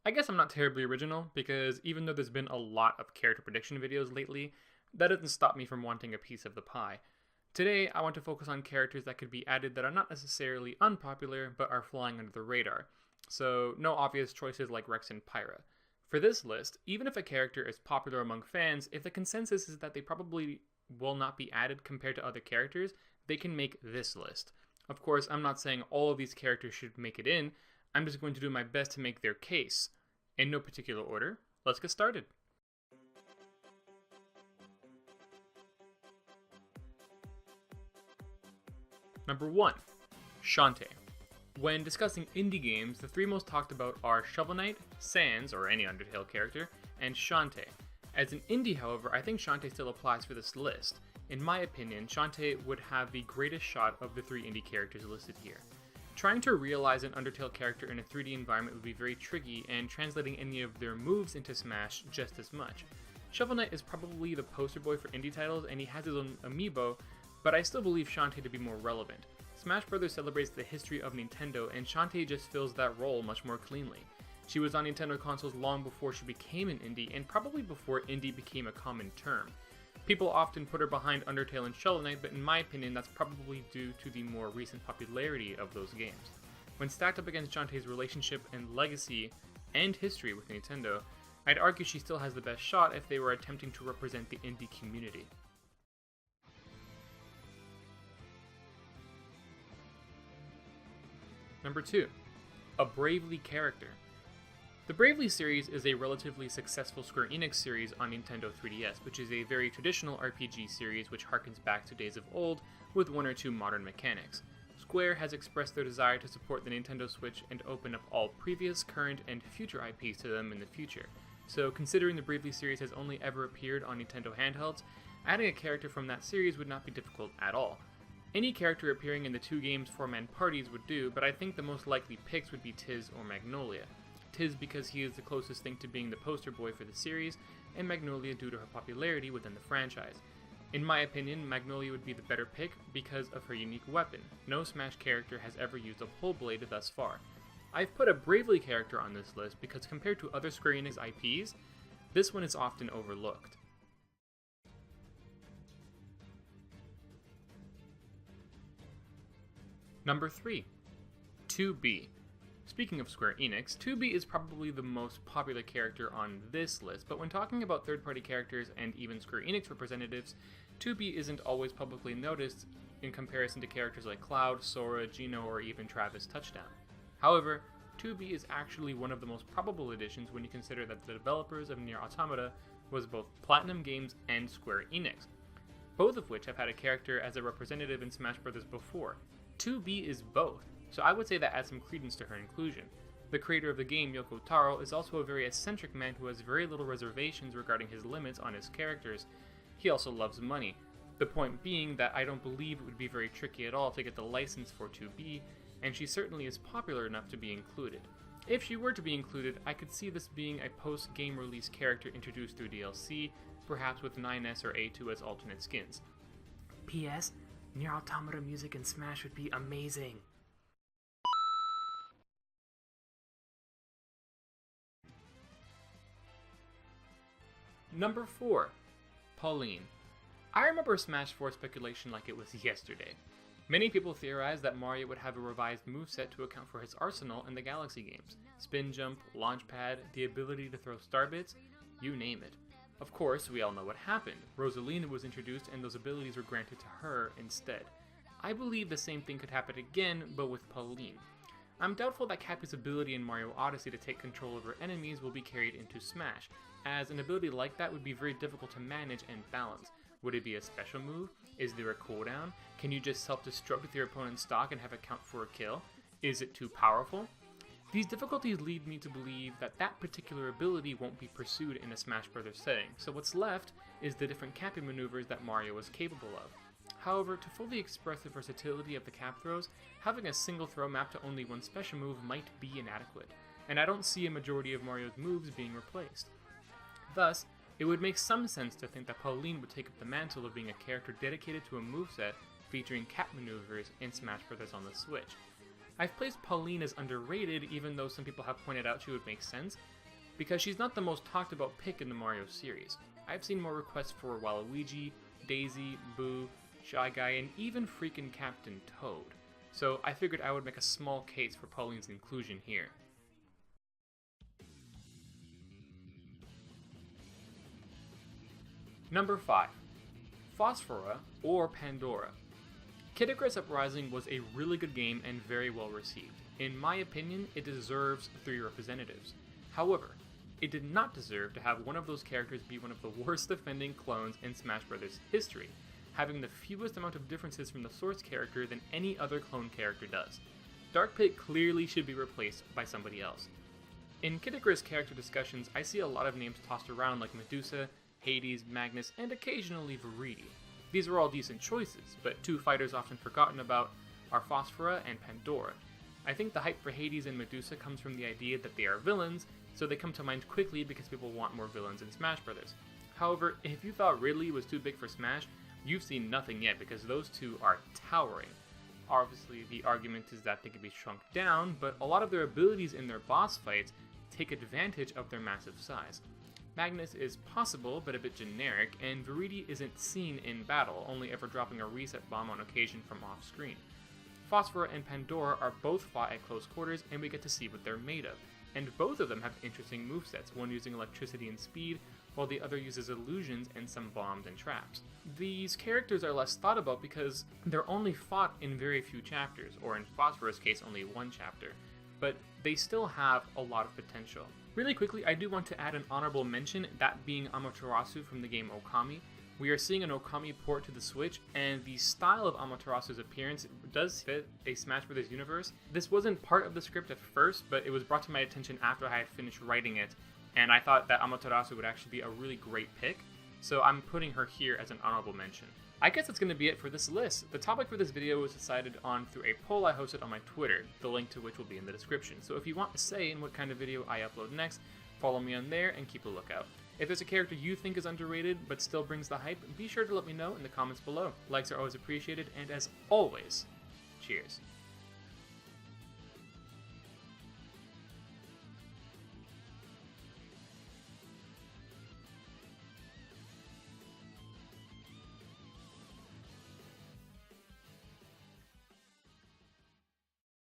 I guess I'm not terribly original, because even though there's been a lot of character prediction videos lately, that doesn't stop me from wanting a piece of the pie. Today, I want to focus on characters that could be added that are not necessarily unpopular, but are flying under the radar. So, no obvious choices like Rex and Pyra. For this list, even if a character is popular among fans, if the consensus is that they probably will not be added compared to other characters, they can make this list. Of course, I'm not saying all of these characters should make it in, I'm just going to do my best to make their case. In no particular order, let's get started. Number 1. Shantae. When discussing indie games, the three most talked about are Shovel Knight, Sans, or any Undertale character, and Shantae. As an indie, however, I think Shantae still applies for this list. In my opinion, Shantae would have the greatest shot of the three indie characters listed here. Trying to realize an Undertale character in a 3D environment would be very tricky, and translating any of their moves into Smash just as much. Shovel Knight is probably the poster boy for indie titles, and he has his own amiibo, but I still believe Shantae to be more relevant. Smash Bros. Celebrates the history of Nintendo, and Shantae just fills that role much more cleanly. She was on Nintendo consoles long before she became an indie, and probably before indie became a common term. People often put her behind Undertale and Shovel Knight, but in my opinion that's probably due to the more recent popularity of those games. When stacked up against Shantae's relationship and legacy and history with Nintendo, I'd argue she still has the best shot if they were attempting to represent the indie community. Number 2. A Bravely character. The Bravely series is a relatively successful Square Enix series on Nintendo 3DS, which is a very traditional RPG series which harkens back to days of old with one or two modern mechanics. Square has expressed their desire to support the Nintendo Switch and open up all previous, current, and future IPs to them in the future. So considering the Bravely series has only ever appeared on Nintendo handhelds, adding a character from that series would not be difficult at all. Any character appearing in the two games' four-man parties would do, but I think the most likely picks would be Tiz or Magnolia. Tiz because he is the closest thing to being the poster boy for the series, and Magnolia due to her popularity within the franchise. In my opinion, Magnolia would be the better pick because of her unique weapon. No Smash character has ever used a pole blade thus far. I've put a Bravely character on this list because compared to other Square Enix IPs, this one is often overlooked. Number 3. Tobe. Speaking of Square Enix, Tobe is probably the most popular character on this list, but when talking about third-party characters and even Square Enix representatives, Tobe isn't always publicly noticed in comparison to characters like Cloud, Sora, Geno, or even Travis Touchdown. However, Tobe is actually one of the most probable additions when you consider that the developers of Nier Automata was both Platinum Games and Square Enix, both of which have had a character as a representative in Smash Bros. Before. Tobe is both, so I would say that adds some credence to her inclusion. The creator of the game, Yoko Taro, is also a very eccentric man who has very little reservations regarding his limits on his characters. He also loves money. The point being that I don't believe it would be very tricky at all to get the license for Tobe, and she certainly is popular enough to be included. If she were to be included, I could see this being a post-game release character introduced through DLC, perhaps with 9S or A2 as alternate skins. P.S. Nier Automata music in Smash would be amazing. Number 4. Pauline. I remember Smash 4 speculation like it was yesterday. Many people theorized that Mario would have a revised moveset to account for his arsenal in the Galaxy games. Spin jump, launch pad, the ability to throw star bits, you name it. Of course, we all know what happened. Rosalina was introduced and those abilities were granted to her instead. I believe the same thing could happen again, but with Pauline. I'm doubtful that Cappy's ability in Mario Odyssey to take control over enemies will be carried into Smash, as an ability like that would be very difficult to manage and balance. Would it be a special move? Is there a cooldown? Can you just self-destruct with your opponent's stock and have it count for a kill? Is it too powerful? These difficulties lead me to believe that that particular ability won't be pursued in a Smash Bros. Setting, so what's left is the different Cappy maneuvers that Mario is capable of. However, to fully express the versatility of the cap throws, having a single throw mapped to only one special move might be inadequate, and I don't see a majority of Mario's moves being replaced. Thus, it would make some sense to think that Pauline would take up the mantle of being a character dedicated to a moveset featuring cap maneuvers in Smash Bros. On the Switch. I've placed Pauline as underrated, even though some people have pointed out she would make sense, because she's not the most talked about pick in the Mario series. I've seen more requests for Waluigi, Daisy, Boo, Shy Guy, and even freaking Captain Toad. So I figured I would make a small case for Pauline's inclusion here. Number 5. Phosphora, or Pandora. Kid Icarus Uprising was a really good game and very well received. In my opinion, it deserves 3 representatives. However, it did not deserve to have one of those characters be one of the worst defending clones in Smash Bros. History, having the fewest amount of differences from the source character than any other clone character does. Dark Pit clearly should be replaced by somebody else. In Kid Icarus character discussions, I see a lot of names tossed around like Medusa, Hades, Magnus, and occasionally Viridi. These are all decent choices, but 2 fighters often forgotten about are Phosphora and Pandora. I think the hype for Hades and Medusa comes from the idea that they are villains, so they come to mind quickly because people want more villains in Smash Bros. However, if you thought Ridley was too big for Smash, you've seen nothing yet because those 2 are towering. Obviously, the argument is that they can be shrunk down, but a lot of their abilities in their boss fights take advantage of their massive size. Magnus is possible, but a bit generic, and Viridi isn't seen in battle, only ever dropping a reset bomb on occasion from off-screen. Phosphora and Pandora are both fought at close quarters, and we get to see what they're made of. And both of them have interesting movesets, one using electricity and speed, while the other uses illusions and some bombs and traps. These characters are less thought about because they're only fought in very few chapters, or in Phosphora's case only 1 chapter, but they still have a lot of potential. Really quickly, I do want to add an honorable mention, that being Amaterasu from the game Okami. We are seeing an Okami port to the Switch, and the style of Amaterasu's appearance does fit a Smash Bros. Universe. This wasn't part of the script at first, but it was brought to my attention after I had finished writing it, and I thought that Amaterasu would actually be a really great pick, so I'm putting her here as an honorable mention. I guess that's going to be it for this list. The topic for this video was decided on through a poll I hosted on my Twitter, the link to which will be in the description. So if you want to say in what kind of video I upload next, follow me on there and keep a lookout. If there's a character you think is underrated but still brings the hype, be sure to let me know in the comments below. Likes are always appreciated, and as always, cheers.